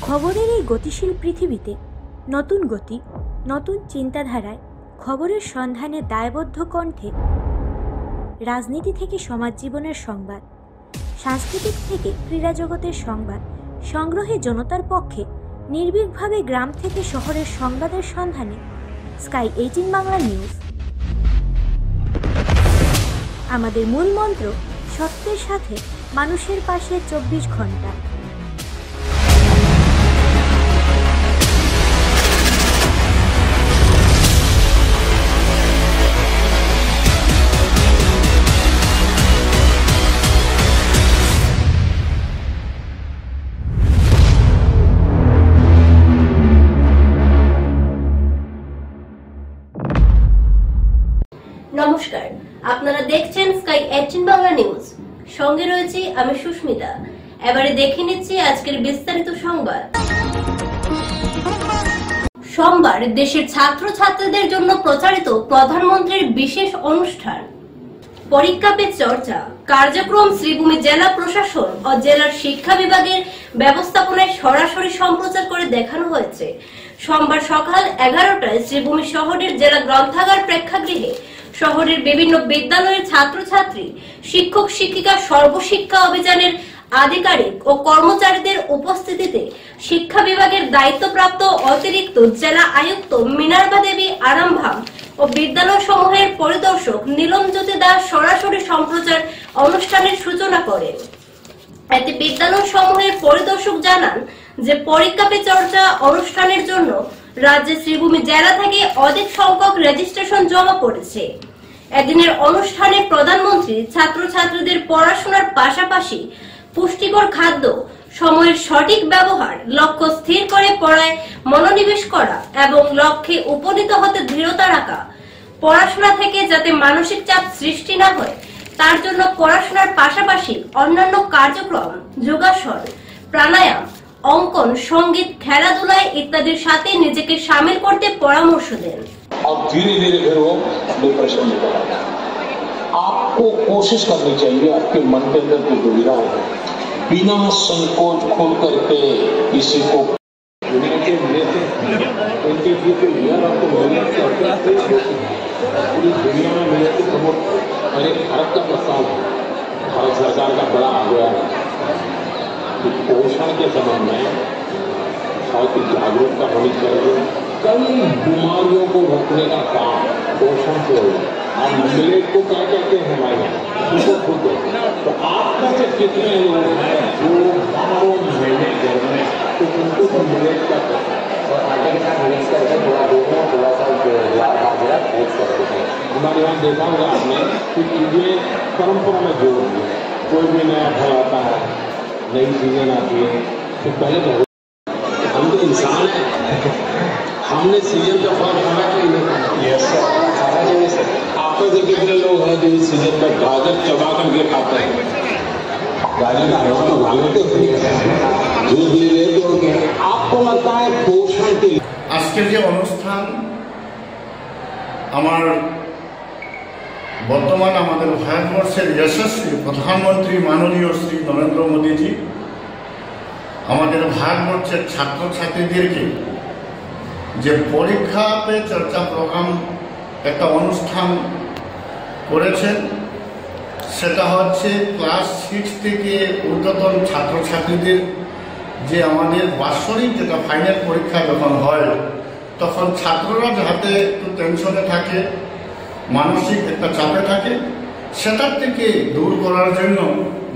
খবরের এই গতিশীল পৃথিবীতে নতুন গতি, নতুন চিন্তাধারায় খবরের সন্ধানে দায়বদ্ধ কণ্ঠে রাজনীতি থেকে সমাজ জীবনের সংবাদ, সাংস্কৃতিক থেকে ক্রীড়া জগতের সংবাদ সংগ্রহে জনতার পক্ষে নির্ভীকভাবে গ্রাম থেকে শহরের সংবাদের সন্ধানে স্কাই 18 বাংলা নিউজ। আমাদের মূল মন্ত্র সত্যের সাথে মানুষের পাশে 24 ঘন্টা। নমস্কার, আপনারা দেখছেন স্কাই 18 বাংলা নিউজ। সঙ্গে রয়েছে আমি সুস্মিতা। এবারে দেখে নিচ্ছি আজকের বিস্তারিত সংবাদ। সোমবার দেশের ছাত্রছাত্রীদের জন্য প্রচারিত প্রধানমন্ত্রীর বিশেষ অনুষ্ঠান পরীক্ষা পে চর্চা কার্যক্রম শ্রীভূমি জেলা প্রশাসন ও জেলার শিক্ষা বিভাগের ব্যবস্থাপনায় সরাসরি সম্প্রচার করে দেখানো হয়েছে। সোমবার সকাল 11টায় শ্রীভূমি শহরের জেলা গ্রন্থাগার প্রেক্ষাগৃহে শহরের বিভিন্ন বিদ্যালয়ের ছাত্রছাত্রী, শিক্ষক শিক্ষিকা, সর্বশিক্ষা অভিযানের আধিকারিক ও কর্মচারীদের উপস্থিতিতে শিক্ষা বিভাগের দায়িত্বপ্রাপ্ত অতিরিক্ত জেলা আয়ুক্ত মিনার্বা দেবী আরামভাম ও বিদ্যালয় সমূহের পরিদর্শক নীলমজ্যোতি দাস সরাসরি সম্প্রচার অনুষ্ঠানের সূচনা করেন। এতে বিদ্যালয় সমূহের পরিদর্শক জানান যে পরীক্ষা পে চর্চা অনুষ্ঠানের জন্য রাজ্যে শ্রীভূমি জেলা থেকে অধিক সংখ্যক রেজিস্ট্রেশন জমা পড়েছে। এদিনের অনুষ্ঠানে প্রধানমন্ত্রী ছাত্রছাত্রীদের পড়াশোনার পাশাপাশি পুষ্টিকর খাদ্য, সময়ের সঠিক ব্যবহার, লক্ষ্য স্থির করে পড়ায় মনোনিবেশ করা এবং লক্ষ্যে উপনীত হতে দৃঢ়তা রাখা, পড়াশোনা থেকে যাতে মানসিক চাপ সৃষ্টি না হয় তার জন্য পড়াশোনার পাশাপাশি অন্যান্য কার্যক্রম, যোগাসন, প্রাণায়াম, অঙ্কন, সঙ্গীত, খেলাধুলায় ইত্যাদির সাথে নিজেকে শামিল করতে পরামর্শ দেন। और धीरे धीरे फिर वो डिप्रेशन निकल आता है। आपको कोशिश करनी चाहिए आपके मन के अंदर कोई दुविधा हो बिना संकोच खोल करके किसी को दुनिया के नेता उनके बीच यार आपको मेहनत करते पूरी दुनिया में मेहनत की प्रमोट और एक भारत का प्रस्ताव भारत सरकार का बड़ा आ गया है कि पोषण के संबंध में बहुत ही जागरूकता होनी चाहिए। कई बीमारियों को रोकने का काम पोषण से होगा। आप मिलेट को क्या कहते हैं हमारे यहाँ, उसको खुद तो आपका से कितने लोग हैं जो 12 महीने घर में तो उनको तो मिलेट का और आगे के साथ मिक्स करके थोड़ा दोनों थोड़ा सा बाजरा खोज करते हैं। हमारे यहाँ देखा होगा आपने कि चीजें परंपरा में जोड़ दी। कोई भी नया फल आता है, नई चीजें आती है तो पहले तो हम तो इंसान हमने सीजन का फल खाना कि नहीं? यस सर, खाना चाहिए सर। आप में से कितने लोग हैं जो इस सीजन में गाजर चबा करके खाते हैं? गाजर का हलवा तो भालो तो जो ले तो आपको लगता है पोषण के আজকের যে অনুষ্ঠান আমার বর্তমান আমাদের ভারতবর্ষের যশস্বী প্রধানমন্ত্রী মাননীয় শ্রী নরেন্দ্র মোদীজি আমাদের ভারতবর্ষের ছাত্রছাত্রীদেরকে যে পরীক্ষা পে চর্চা প্রোগ্রাম একটা অনুষ্ঠান করেছেন, সেটা হচ্ছে ক্লাস 6 থেকে ঊর্ধ্বতন ছাত্রছাত্রীদের যে আমাদের বাৎসরিক যেটা ফাইনাল পরীক্ষা যখন হয় তখন ছাত্ররা যাতে একটু টেনশনে থাকে, মানসিক একটা চাপে থাকে, সেটার থেকে দূর করার জন্য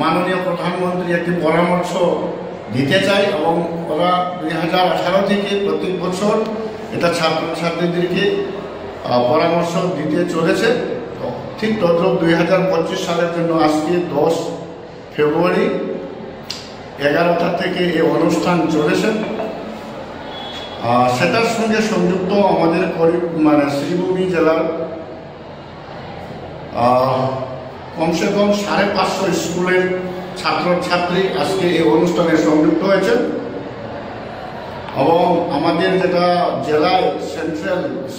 মাননীয় প্রধানমন্ত্রী একটি পরামর্শ দিতে চাই এবং ওরা 2018 থেকে প্রতি বছর এটা ছাত্রছাত্রীদেরকে পরামর্শ দিতে চলেছে। তো ঠিক তদ্রুপ 2025 সালের জন্য আজকে 10 ফেব্রুয়ারি 11টা থেকে এই অনুষ্ঠান চলেছে। সেটার সঙ্গে সংযুক্ত আমাদের শ্রীভূমি জেলার কমসে কম 550 স্কুলের ছাত্রছাত্রী আজকে এই অনুষ্ঠানে সংযুক্ত হয়েছে এবং আমাদের যেটা জেলায়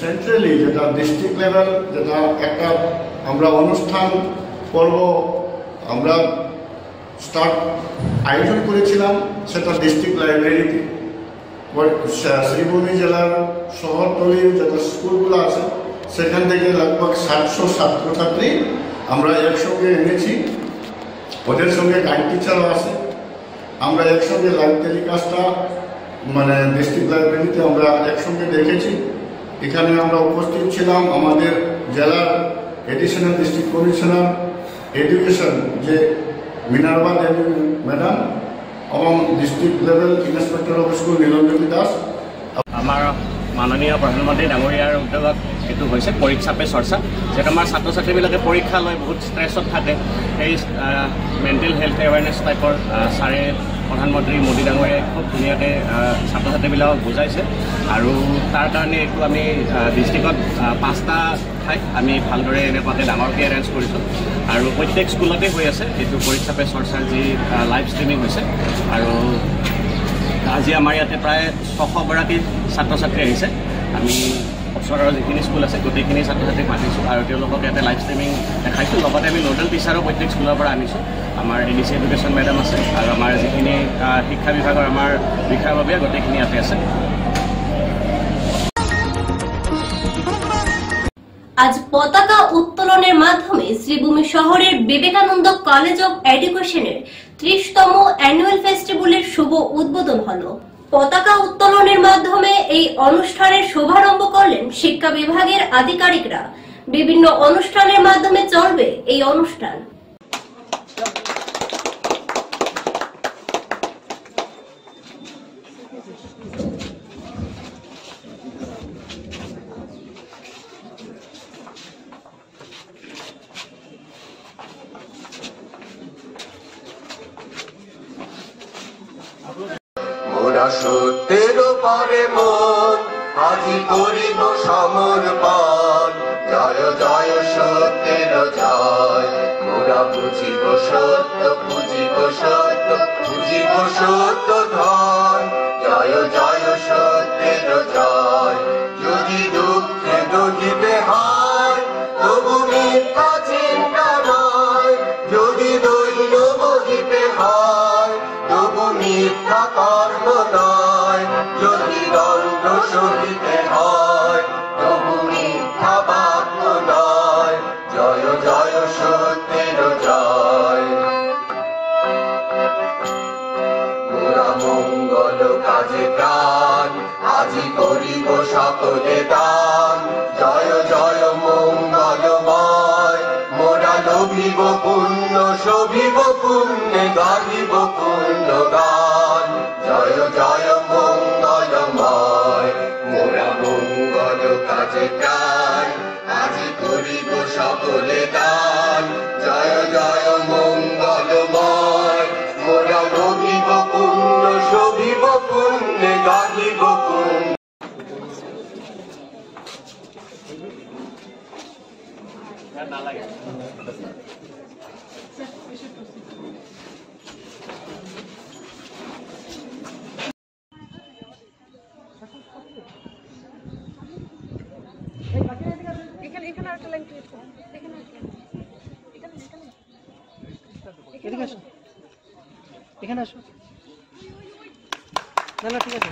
সেন্ট্রালি যেটা ডিস্ট্রিক্ট লেভেল যেটা একটা আমরা অনুষ্ঠান করব আমরা স্টার্ট আয়োজন করেছিলাম সেটা ডিস্ট্রিক্ট লাইব্রেরিতে। শ্রীভূমি জেলার শহরতলির যত স্কুলগুলো আছে সেখান থেকে লগভগ 700 ছাত্রছাত্রী আমরা একসঙ্গে এনেছি। ওদের সঙ্গে গাইড টিচারও আছে। আমরা একসঙ্গে লাইভ টেলিকাস্টটা মানে ডিস্ট্রিক্ট লাইব্রেরিতে আমরা একসঙ্গে দেখেছি। এখানে আমরা উপস্থিত ছিলাম আমাদের জেলার এডিশনাল ডিস্ট্রিক্ট কমিশনার এডুকেশন যে মিনার্ভা দেবী ম্যাডাম এবং district level inspector of school Niljyoti Das. আমাৰ মাননীয় প্ৰধানমন্ত্ৰী ডাঙৰীয়াৰ উদ্যোগত এইটো হৈছে পৰীক্ষা পে চৰ্চা, যিহেতু আমাৰ ছাত্ৰ ছাত্ৰীবিলাকে পৰীক্ষা লৈ বহুত ষ্ট্ৰেছত থাকে। সেই মেণ্টেল হেল্থ এৱেৰনেছ টাইপৰ ছাৰে প্ৰধানমন্ত্ৰী মোদী ডাঙৰীয়াই খুব ধুনীয়াকৈ ছাত্ৰ ছাত্ৰীবিলাকক বুজাইছে। আৰু তাৰ কাৰণে এইটো আমি ডিষ্ট্ৰিক্টত 5টা ঠাইত আমি ভালদৰে এনেকুৱাকৈ ডাঙৰকৈ এৰেঞ্জ কৰিছোঁ। আৰু প্ৰত্যেক স্কুলতে হৈ আছে এইটো পৰীক্ষা পে চৰ্চাৰ যি লাইভ ষ্ট্ৰিমিং হৈছে। আৰু আজি আমাৰ ইয়াতে প্ৰায় 600গৰাকী ছাত্ৰ ছাত্ৰী আহিছে। আমি ওচৰৰ যিখিনি স্কুল আছে গোটেইখিনি ছাত্ৰ ছাত্ৰীক মাতিছোঁ আৰু তেওঁলোকক ইয়াতে লাইভ ষ্ট্ৰিমিং দেখাইছোঁ। লগতে আমি নোডেল টিচাৰো প্ৰত্যেক স্কুলৰ পৰা আনিছোঁ। আমাৰ ADC এডুকেশ্যন মেডাম আছে আৰু আমাৰ যিখিনি শিক্ষা বিভাগৰ আমাৰ বিষয়ববীয়া গোটেইখিনি ইয়াতে আছে। আজ পতাকা উত্তোলনের মাধ্যমে শ্রীভূমি শহরের বিবেকানন্দ কলেজ অব এডুকেশনের 30তম অ্যানুয়াল ফেস্টিভ্যালের শুভ উদ্বোধন হলো। পতাকা উত্তোলনের মাধ্যমে এই অনুষ্ঠানের শুভারম্ভ করলেন শিক্ষা বিভাগের আধিকারিকরা। বিভিন্ন অনুষ্ঠানের মাধ্যমে চলবে এই অনুষ্ঠান। মোরা সত্যের পরে মন আজি করিব সমর্পণ। জয় জয় সত্যের জয়, মোরা বুঝিব সত্য, বুঝিব সত্য, বুঝিব সত্য ধন। জয় জয় সত্যের জয়, যদি দুঃখে দহিতে হয় তবু মিথ্যা চিন্তা নয়। যদি দৈন্য বহিতে হয় তবু মিথ্যা কর্ম নয়। যদি দণ্ড সহিতে হয় তবু মিথ্যা বাক্য নয়। জয় জয় সত্যের জয়। মোরা মঙ্গল কাজে প্রাণ আজি করিব সকলে দান। জয় জয় মঙ্গলময়, মোরা লভিব পুণ্য, শোভিব পুণ্যে, গাহিব পুণ্য গান। জয় জয় মঙ্গলময়, মোরা মঙ্গল কাজে প্রাণ আজি করিব সকলে দান। জয় জয় মঙ্গলময়, মোরা লভিব পুণ্য, শোভিব পুণ্যে, গাহিব পুণ্য। নালাগে এখানে আর একটা লাইন ক্রিয়েট করুন। এখানে আসো, এখানে আসো। না না ঠিক আছে।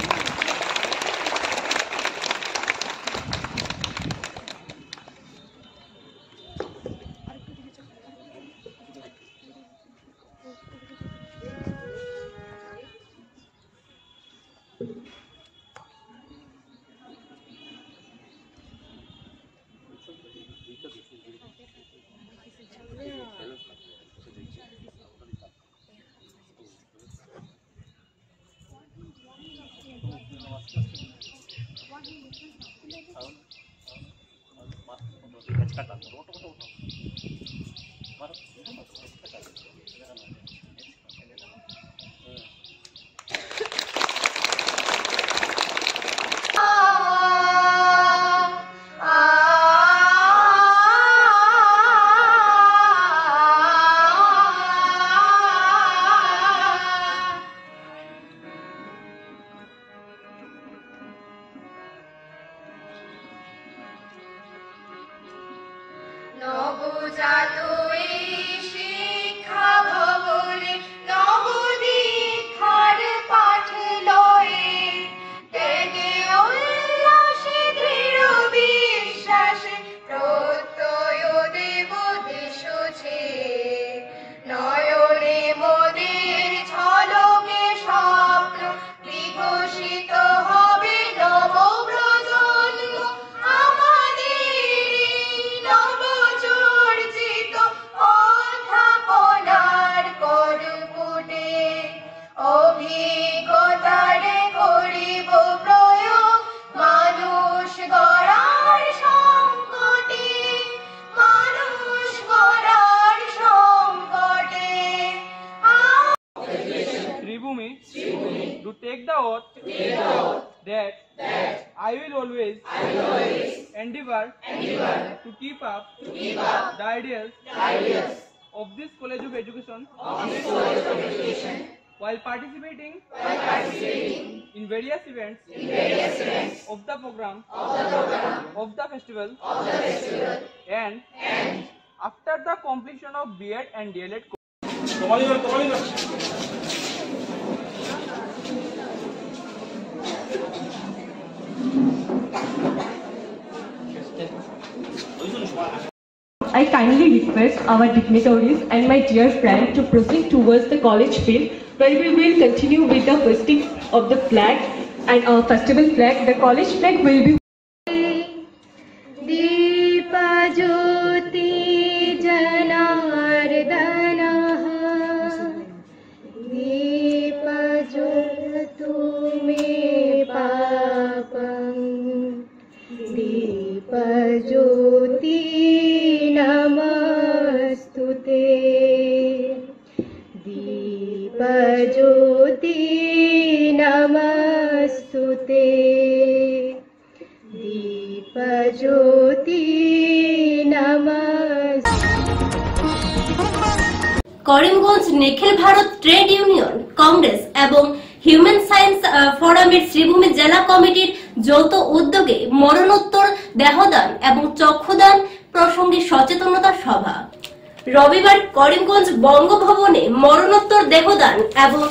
নবজাত এই শিক্ষা ভব take the oath that I will always endeavor to keep up the ideals of this College of Education while participating in various events of the program of the festival and after the completion of B.Ed and D.Led course. I kindly request our dignitaries and my dear friend to proceed towards the college field where we will continue with the hoisting of the flag and our festival flag. The college flag will be Deepjyoti जनार्दनः दीपज्योतु मे पापं दीपज्योति नमस्तुते दीपज्योति नमस्तुते दीपज्योति করিমগঞ্জ নিখিল Bharat trade union Congress এবং human science ফোরামের শ্রীভূমি জেলা কমিটির যৌথ উদ্যোগে মরণোত্তর দেহদান এবং চক্ষুদান প্রসঙ্গে সচেতনতা সভা রবিবার করিমগঞ্জ বঙ্গভবনে মরণোত্তর দেহদান এবং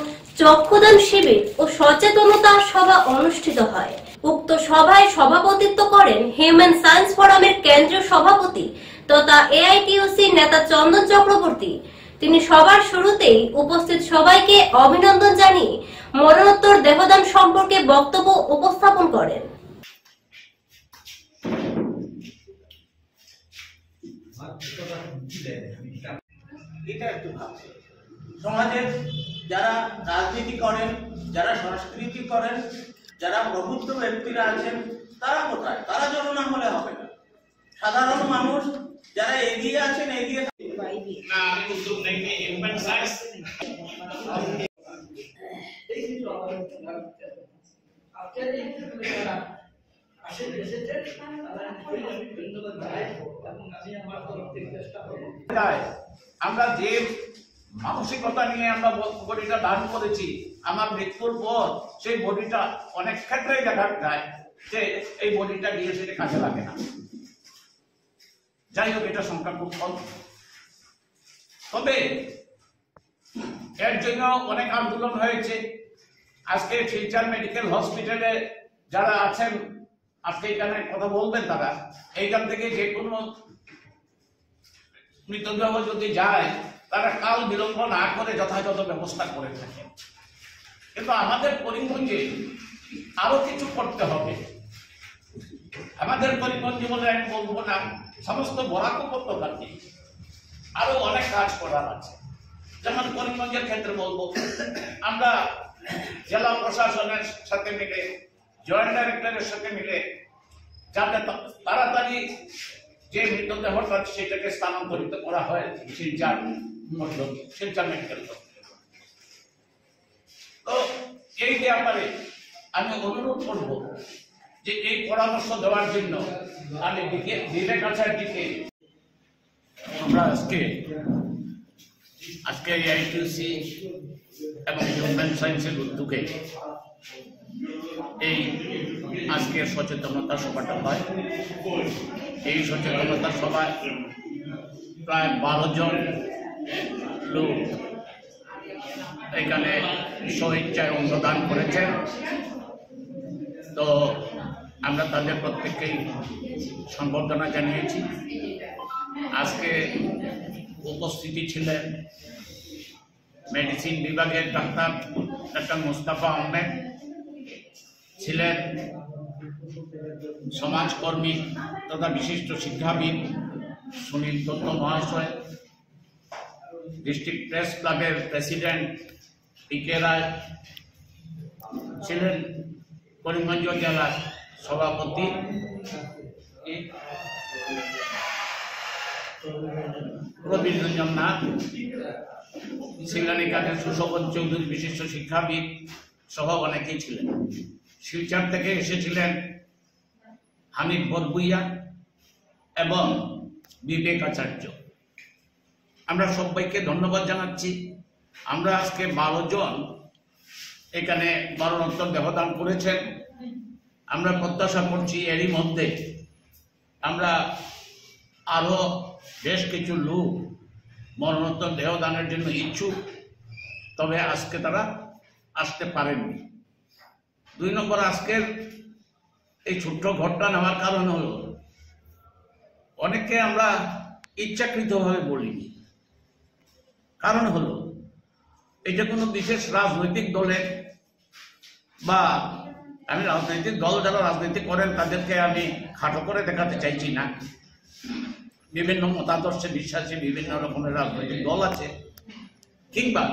চক্ষুদান শিবির ও সচেতনতা সভা অনুষ্ঠিত হয়। উক্ত সভায় সভাপতিত্ব করেন হিউম্যান সায়েন্স ফোরামের কেন্দ্রীয় সভাপতি তথা এআইটিইউসি নেতা চন্দন চক্রবর্তী। তিনি সবার শুরুতেই উপস্থিত সবাইকে অভিনন্দন জানিয়ে মরণোত্তর দেহদান সম্পর্কে বক্তব্য উপস্থাপন করেন। সমাজের যারা রাজনীতি করেন, যারা সংস্কৃতি করেন, যারা প্রবুদ্ধ ব্যক্তিরা আছেন, তারা কোথায়? তারা যেন না হলে হবে না। সাধারণ মানুষ যারা এগিয়ে আছেন, এগিয়ে আমরা যে মানসিকতা নিয়ে আমরা বডিটা দান করেছি, আমার মৃত্যুর পর সেই বডিটা অনেক ক্ষেত্রে দেখা যায় যে এই বডিটা গিয়ে সেটা কাজে লাগে না। যাই হোক, এটা সংখ্যা খুব কম। তবে এর জন্য অনেক আন্দোলন হয়েছে। আজকে শিলচর মেডিকেল হসপিটালে যারা আছেন, আজকে এখানে কথা বলবেন, তারা এইখান থেকে যে কোনো মৃতদেহ যদি যায়, তারা কাল বিলম্ব না করে যথাযথ ব্যবস্থা করে থাকে। কিন্তু আমাদের করিমগঞ্জে আরো কিছু করতে হবে। আমাদের করিমগঞ্জে বলে আমি বলবো না, সমস্ত বরাক উপত্যকাতে আরো অনেক কাজ করার আছে। যেমন করিমগঞ্জের ক্ষেত্রে বলবো, আমরা জেলা প্রশাসনের সাথে মিলে, জয়েন্ট ডাইরেক্টরের সাথে মিলে যাতে তাড়াতাড়ি যে মৃতদেহটা সেটাকে স্থানান্তরিত করা হয় শিলচর মেডিকেল। তো এই ব্যাপারে আমি অনুরোধ করবো যে এই পরামর্শ দেওয়ার জন্য আমি ডিরেক্ট আচার দিকে আমরা আজকে এআইটিইউসি এবং হিউম্যান সায়েন্সের উদ্যোগে এই আজকের সচেতনতা সভাটা হয়। এই সচেতনতা সভায় প্রায় 12 জন লোক এখানে স্বইচ্ছায় অংশদান করেছেন। তো আমরা তাদের প্রত্যেককেই সম্বর্ধনা জানিয়েছি। আজকে উপস্থিতি ছিলেন মেডিসিন বিভাগের ডাক্তার মুস্তাফা আহমেদ, ছিলেন সমাজকর্মী তথা বিশিষ্ট শিক্ষাবিদ সুনীল দত্ত মহাশয়, ডিস্ট্রিক্ট প্রেস ক্লাবের প্রেসিডেন্ট পিকে রায়, ছিলেন করিমগঞ্জ জেলার সভাপতি প্রবীণ রঞ্জন নাথ, ছিলেন এখানে সুশোভন চৌধুরী বিশিষ্ট শিক্ষাবিদ, সহ অনেকেই ছিলেন। শিলচর থেকে এসেছিলেন হামিদ বরবুইয়া এবং বিবেক আচার্য। আমরা সবাইকে ধন্যবাদ জানাচ্ছি। আমরা আজকে 12 জন এখানে মরণোত্তর দেহদান করেছেন। আমরা প্রত্যাশা করছি এরই মধ্যে আমরা আরো বেশ কিছু লোক মরণোত্তর দেহদানের জন্য ইচ্ছুক, তবে আজকে তারা আসতে পারেননি। 2 নম্বর, আজকের এই ছোট্ট ঘটনা নেওয়ার কারণ হলো অনেকে আমরা ইচ্ছাকৃতভাবে বলিনি। কারণ হলো এটা কোনো বিশেষ রাজনৈতিক দলের বা আমি রাজনৈতিক দল যারা রাজনীতি করেন তাদেরকে আমি খাটো করে দেখাতে চাইছি না। বিভিন্ন মতাদর্শে বিশ্বাসী বিভিন্ন রকমের রাজনৈতিক দল আছে, কিংবা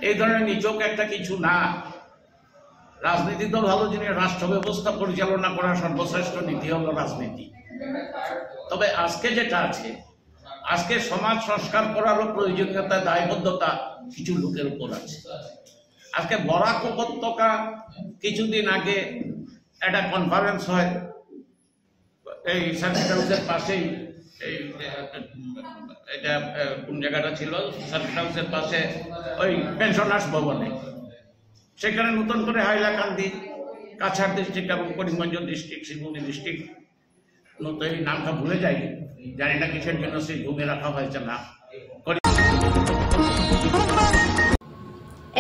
এই ধরনের নিচক একটা কিছু না। রাজনৈতিক দল হলো যিনি রাষ্ট্র ব্যবস্থা পরিচালনা করার সর্বশ্রেষ্ঠ নীতি হলো রাজনীতি। তবে আজকে যেটা আছে, আজকে সমাজ সংস্কার করারও প্রয়োজনীয়তা, দায়বদ্ধতা কিছু লোকের উপর আছে। আজকে বরাক উপত্যকা কিছুদিন আগে একটা কনফারেন্স হয় এই সার্কিট হাউসের পাশেই, এটা কোন জায়গাটা ছিল, সার্কিট হাউসের পাশে ওই পেনশনার্স ভবনে। সেখানে নতুন করে হাইলাকান্দি, কাছাড় ডিস্ট্রিক্ট এবং করিমগঞ্জ ডিস্ট্রিক্ট, শ্রীভূমি ডিস্ট্রিক্ট, নতুন এই নামটা ভুলে যাই, জানি না কিসের জন্য শ্রীভূমি রাখা হয়েছে না।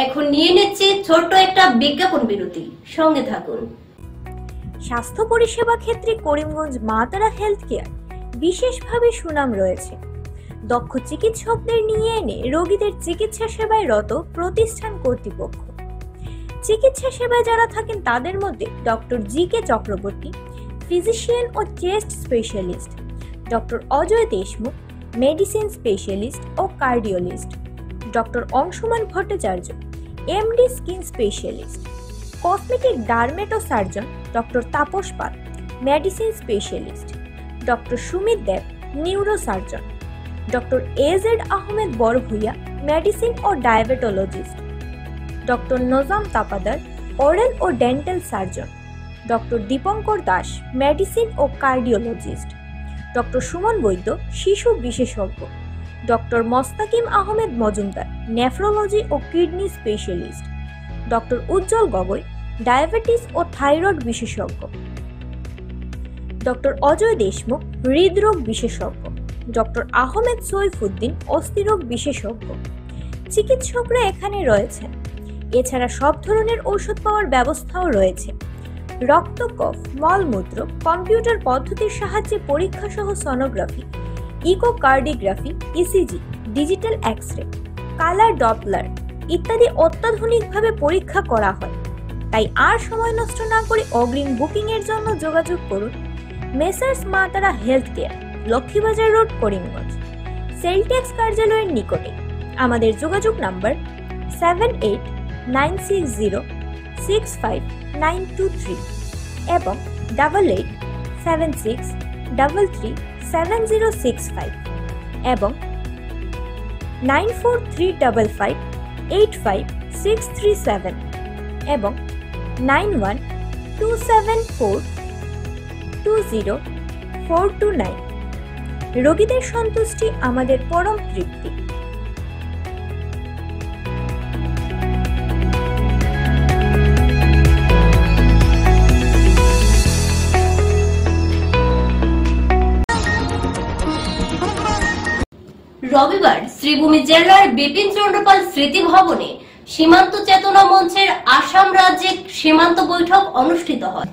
এখন নিয়ে নিচ্ছি ছোট্ট একটা বিজ্ঞাপন বিরতি, সঙ্গে থাকুন। স্বাস্থ্য পরিষেবা ক্ষেত্রে করিমগঞ্জ মা তারা হেলথ কেয়ার বিশেষভাবে সুনাম রয়েছে। দক্ষ চিকিৎসকদের নিয়ে এনে রোগীদের চিকিৎসা সেবায় রত প্রতিষ্ঠান কর্তৃপক্ষ। চিকিৎসা সেবায় যারা থাকেন তাদের মধ্যে ডক্টর জি.কে. চক্রবর্তী, ফিজিশিয়ান ও chest specialist, doctor Ajay Deshmukh, medicine specialist ও cardiologist, doctor Anshuman Bhattacharya, MD skin specialist, cosmetic dermato surgeon doctor Tapas Pal, medicine specialist, doctor Sumit Deb, neuro surgeon, doctor A Z Ahmed Barbhuiya, medicine ও diabetologist, doctor Najam Tapadar, oral ও dental surgeon, doctor Dipankar Das, medicine ও cardiologist, doctor Suman Baidya, শিশু বিশেষজ্ঞ, doctor Mostakim Ahmed Majumdar, nephrology ও kidney specialist, doctor উজ্জ্বল Gogoi, diabetes ও thyroid বিশেষজ্ঞ, doctor Ajay Deshmukh, হৃদরোগ বিশেষজ্ঞ, doctor Ahmed Saifuddin, অস্থিরোগ বিশেষজ্ঞ। চিকিৎসকরা এখানে রয়েছেন। এছাড়া সব ধরনের ঔষধ পাওয়ার ব্যবস্থাও রয়েছে। রক্ত, কফ, মলমূত্র, কম্পিউটার পদ্ধতির সাহায্যে পরীক্ষা সহ sonography, echocardiography, ECG, digital X-ray, colour Doppler ইত্যাদি অত্যাধুনিকভাবে পরীক্ষা করা হয়। তাই আর সময় নষ্ট না করে অগ্রিম বুকিং এর জন্য যোগাযোগ করুন মেসার্স মা তারা health care, Laxmibazar road, Karimganj, sell tax কার্যালয়ের নিকটে। আমাদের যোগাযোগ নাম্বার 7896065923 এবং 8876337065 এবং 9435585637 এবং 9127420429। রোগীদের সন্তুষ্টি আমাদের পরম তৃপ্তি। রবিবার শ্রীভূমি জেলার বিপিন চন্দ্রপাল স্মৃতি ভবনে সীমান্ত চেতনা মঞ্চের আসাম রাজ্যিক সীমান্ত বৈঠক অনুষ্ঠিত হয়।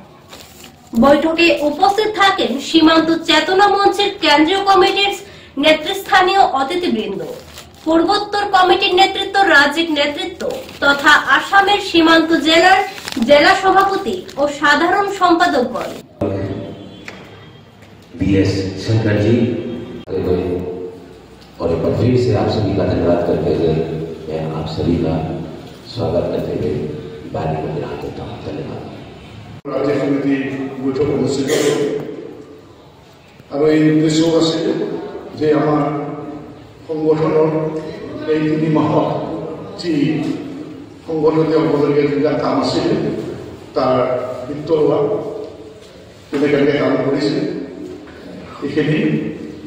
বৈঠকে উপস্থিত থাকেন সীমান্ত চেতনা মঞ্চের কেন্দ্রীয় কমিটির নেতৃস্থানীয় অতিথিবৃন্দ, পূর্বোত্তর কমিটির নেতৃত্ব, রাজ্যিক নেতৃত্ব তথা আসামের সীমান্ত জেলার জেলা সভাপতি ও সাধারণ সম্পাদকগণ। बीएस शंकर जी और एक बार फिर से आप सभी का धन्यवाद करते हुए मैं आप सभी का स्वागत करते हुए बारी को विराम देता हूँ। धन्यवाद। राज्य समिति বৈঠক অনুষ্ঠিত আৰু এই উদ্দেশ্য আছে যে আমাৰ সংগঠনৰ এই 3 মাহত যি সংগঠনীয় হ'বলগীয়া যিবিলাক কাম আছিল তাৰ বিত্ত লোৱা কেনেকৈ কাম কৰিছে এইখিনি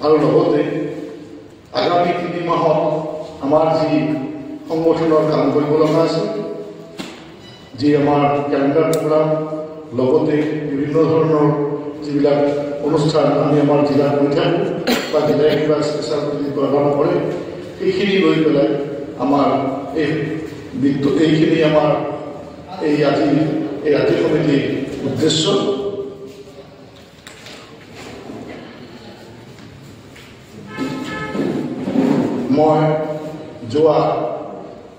আৰু লগতে আগামী 3 মাহত আমাৰ যি সংগঠনৰ কাম কৰিব লগা আছে যি আমাৰ কেলেণ্ডাৰ প্ৰগ্ৰাম লগতে বিভিন্ন ধৰণৰ যিবিলাক অনুষ্ঠান আমি আমাৰ জিলাত হৈ থাকোঁ বা জিলাই কিবা স্পেচিয়েল প্ৰগ্ৰাম কৰে সেইখিনি লৈ পেলাই আমাৰ এইখিনি আমাৰ এই ৰাতি সমিতিৰ উদ্দেশ্য। মই যোৱা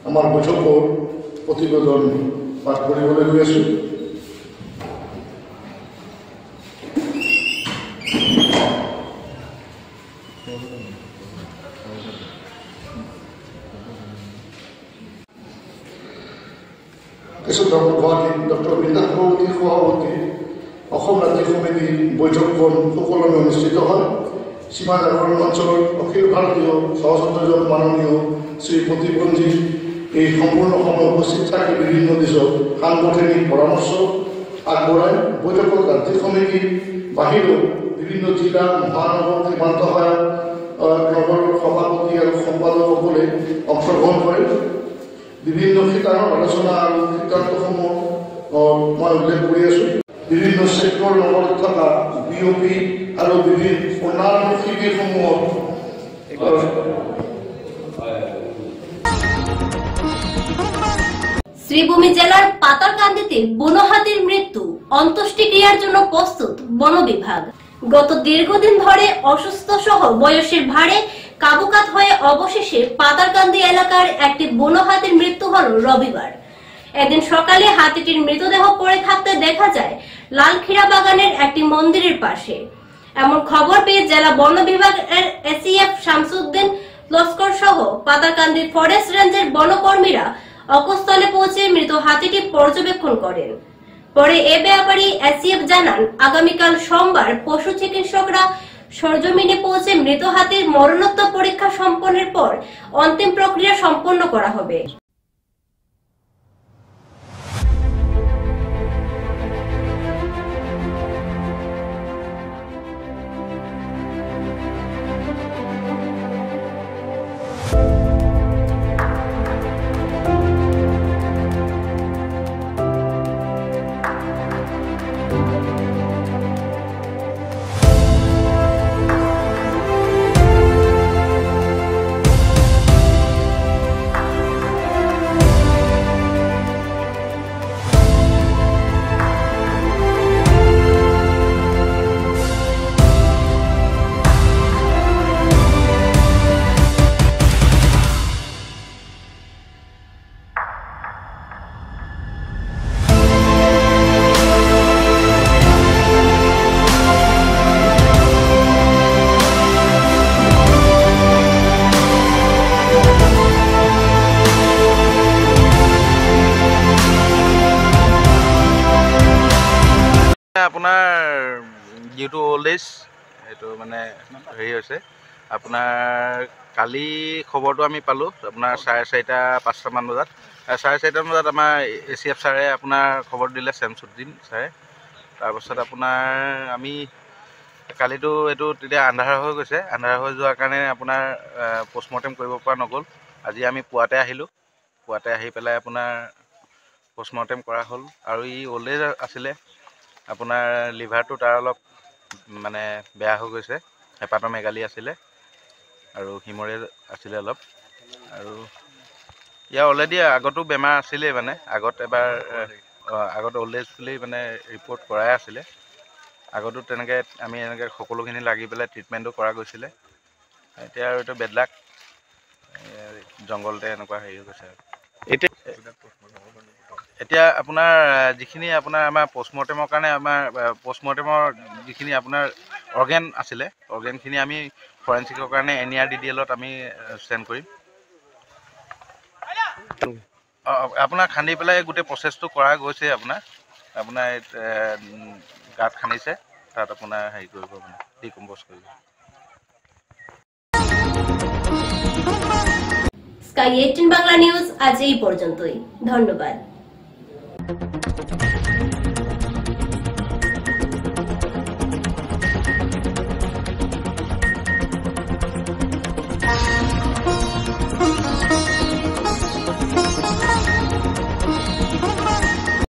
আমাৰ বৈঠকৰ প্ৰতিবেদন পাঠ কৰিবলৈ গৈ আছোঁ। গুৱাহাটীত ডক্টৰ বিন্দাস সভাপতিৰ সভাপতি অসম ৰাজ্যিক সমিতিৰ বৈঠকখন সুকলমে অনুষ্ঠিত হয়। সীমা জাগৰণ অঞ্চলৰ অখিল ভাৰতীয় সহস্ৰ মাননীয় শ্ৰী প্ৰতিবন্ধী এই সম্পূৰ্ণ সময় উপস্থিত থাকি বিভিন্ন দিশত সাংগঠনিক পৰামৰ্শ আগবঢ়ায়। বৈঠকত ৰাজ্যিক সমিতিৰ বাহিৰেও বিভিন্ন জিলা মহানগৰ সীমান্ত সহায়ক নগৰৰ সভাপতি আৰু সম্পাদকসকলে অংশগ্ৰহণ কৰে। বিভিন্ন শিতানৰ আলোচনা আৰু সিদ্ধান্তসমূহ মই উল্লেখ কৰি আছোঁ। বিভিন্ন ছেক্টৰ নগৰত থকা BOP আৰু বিভিন্ন অন্যান্য শিবিৰসমূহত শ্রীভূমি জেলার পাতারকান্দিতে বন্য হাতির মৃত্যু, অন্ত্যেষ্টিক্রিয়ার জন্য প্রস্তুত বন বিভাগ। গত দীর্ঘদিন ধরে অসুস্থ সহ বয়সের ভারে কাবুকাত হয়ে অবশেষে পাতারকান্দি এলাকার একটি বন্য হাতির মৃত্যু হল রবিবার। এদিন সকালে হাতিটির মৃতদেহ পড়ে থাকতে দেখা যায় লালখিরা বাগানের একটি মন্দিরের পাশে। এমন খবর পেয়ে জেলা বন বিভাগের SEF শামসুদ্দিন লস্কর সহ পাতারকান্দি ফরেস্ট রেঞ্জের বনকর্মীরা অকস্থলে পৌঁছে মৃত হাতিটি পর্যবেক্ষণ করেন। পরে এ ব্যাপারে SEF জানান, আগামীকাল সোমবার পশু চিকিৎসকরা সরজমিনে পৌঁছে মৃত হাতির মরণোত্তর পরীক্ষা সম্পন্নের পর অন্তিম প্রক্রিয়া সম্পন্ন করা হবে। আপোনাৰ ডিউ টু অল্ড এজ এইটো মানে হেৰি হৈছে। আপোনাৰ কালি খবৰটো আমি পালোঁ আপোনাৰ 4:30-5 মান বজাত। 4:30 বজাত আমাৰ SEF ছাৰে আপোনাৰ খবৰ দিলে, শামসুদ্দিন ছাৰে। তাৰপাছত আপোনাৰ আমি কালিতো এইটো তেতিয়া আন্ধাৰ হৈ গৈছে, আন্ধাৰ হৈ যোৱাৰ কাৰণে আপোনাৰ পষ্টমৰ্টেম কৰিব পৰা নগ'ল। আজি আমি পুৱাতে আহিলোঁ, পুৱাতে আহি পেলাই আপোনাৰ পষ্টমৰ্টেম কৰা হ'ল। আৰু ই অল্ড এজ আছিলে, আপোনাৰ লিভাৰটো তাৰ অলপ মানে বেয়া হৈ গৈছে, হেপাটৰ মেগালি আছিলে আৰু হিমৰেজ আছিলে অলপ। আৰু ইয়াৰ অলৰেডি আগতো বেমাৰ আছিলেই, মানে আগত এবাৰ আগত অল্ড এজ বুলি মানে ৰিপৰ্ট কৰাই আছিলে। আগতো তেনেকৈ আমি এনেকৈ সকলোখিনি লাগি পেলাই ট্ৰিটমেণ্টটো কৰা গৈছিলে। এতিয়া আৰু এইটো বেডলাক জংঘলতে এনেকুৱা হেৰি হৈ গৈছে। এতিয়া আপোনাৰ যিখিনি আপোনাৰ আমাৰ পষ্টমৰ্টেমৰ কাৰণে আমাৰ পষ্টমৰ্টেমৰ যিখিনি আপোনাৰ অৰ্গেন আছিলে, অৰ্গেনখিনি আমি ফৰেনচিকৰ কাৰণে NERDDL-ত আমি চেণ্ড কৰিম। আপোনাৰ খান্দি পেলাই গোটেই প্ৰচেছটো কৰা গৈছে। আপোনাৰ গাঁত খান্দিছে, তাত আপোনাৰ হেৰি কৰিব, মানে ডিকম্প'জ কৰিব। স্কাই 18 বাংলা নিউজ আজ এই পর্যন্তই। ধন্যবাদ।